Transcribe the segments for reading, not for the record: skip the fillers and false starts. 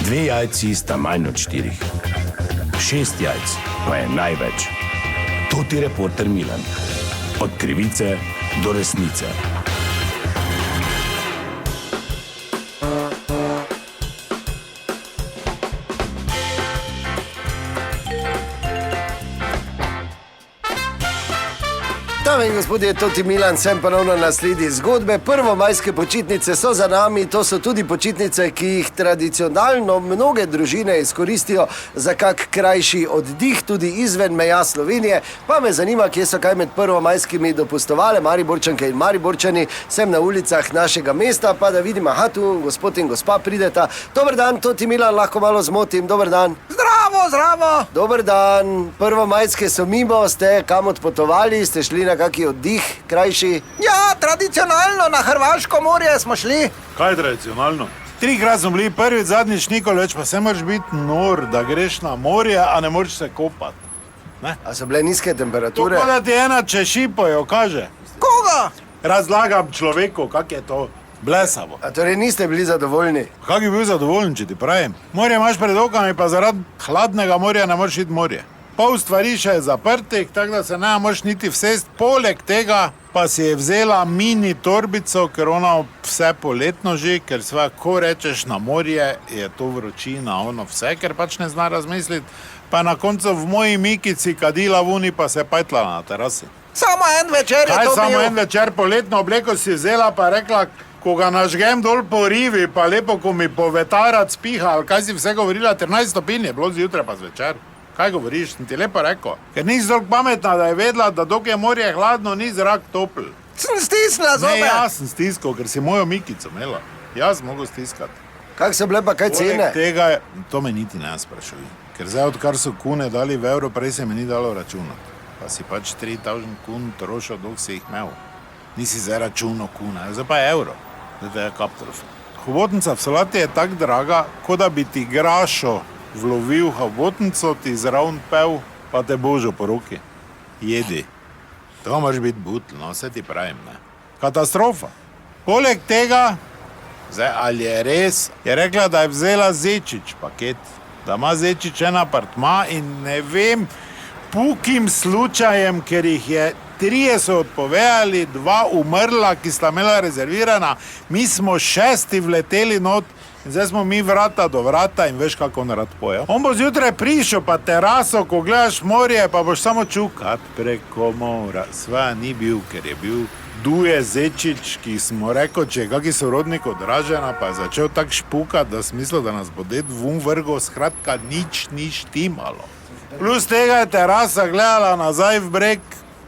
2 jajci sta manj od 4. 6 jajc pa je največ. To ti reporter Milan. Od krivice do resnice. Dame in gospodje, toti Milan, sem ponovno na sledi zgodbe. Prvomajske počitnice so za nami, to so tudi počitnice, ki jih tradicionalno mnoge družine izkoristijo za kak krajši oddih, tudi izven meja Slovenije. Pa me zanima, kje so kaj med prvomajskimi dopustovale Mariborčanke in Mariborčani, sem na ulicah našega mesta, pa da vidim, aha, tu gospod in gospa prideta. Dober dan, toti Milan, lahko malo zmotim, dober dan. Zdravo, zdravo. Dober dan, prvomajske so mimo, ste kam odpotovali, ste šli na kaki oddih, krajši? Ja, tradicionalno na Hrvaško morje smo šli. Kaj tradicionalno? 3-krat smo bili, prvič, zadnjič nikoli več, pa se moraš biti nor, da greš na morje, a ne moreš se kopati. A so bile nizke temperature? Tako da ti ena češipojo, kaže. Koga? Razlagam človeku, kak je to blesavo. A torej niste bili zadovoljni? Kak bi bil zadovoljen, če ti pravim? Morje imaš pred okami, pa zaradi hladnega morja ne moreš iti morje. Pol stvari še je zaprtih, tako da se ne moreš niti vsest. Poleg tega pa si je vzela mini torbico, ker ona vse poletno že, ker sve, ko rečeš na morje, je to vročina, ono vse, ker pač ne zna razmisliti. Pa na koncu v moji Mikici kadila vuni, pa se pajtla na terasi. Samo en večer je to bil. Kaj samo en večer poletno obleko si vzela, pa rekla, ko ga nažgem dol po rivi, pa lepo, ko mi povetarac piha, ali kaj si vse govorila, 13 stopinj je bilo zjutraj pa zvečer. Kaj govoriš, sem ti lepo rekel? Ker nisi toliko pametna, da je vedela, da dok je morje hladno, ni zrak topl. Sem stisnila zobe. Ne, jaz sem stiskal, ker si mojo Mikico imela. Jaz mogo stiskati. Kak so bile pa kaj cene? Poleg tega, to me niti ne sprašuj. Ker zdaj, odkar so kune dali v evro, prej se mi ni dalo računati. Pa si pač 3000 kun trošil, dok si jih imel. Nisi zdaj računal kuna, zdaj pa evro. Zdaj te je kaptrofa. Hobotnica v solati je tak draga, kot da bi ti grašo vlovil hobotnico, ti zraven pel, pa te božo po roki. Jedi. To moraš biti butl, no, vse ti pravim, ne. Katastrofa. Poleg tega, zdaj, ali je res, je rekla, da je vzela Zečič paket, da ima Zečič en apartma in ne vem, pukim slučajem, ker jih je 3 so odpovedali, 2 umrla, ki sta imela rezervirana, mi smo 6 vleteli not, in zdaj smo mi vrata do vrata in veš, kako on rad poje. On bo zjutraj prišel pa teraso, ko gledaš morje, pa boš samo čukat preko mora. Sva ni bil, ker je bil Duje Zečič, ki smo rekel, če je kaki sorodnik od Dražena, pa je začel tak špukat, da smisel, da nas bo ded vun vrgo, skratka, nič ni štimalo. Plus tega je terasa gledala nazaj v breg,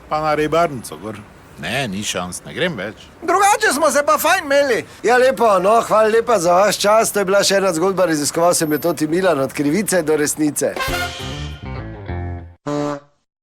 pa na ribarnico gor. Ne, ni šans, ne grem več. Drugače smo se pa fajn imeli. Ja, lepo, no, hvala lepa za vaš čas. To je bila še ena zgodba, raziskoval sem jo toti Milan, od krivice do resnice.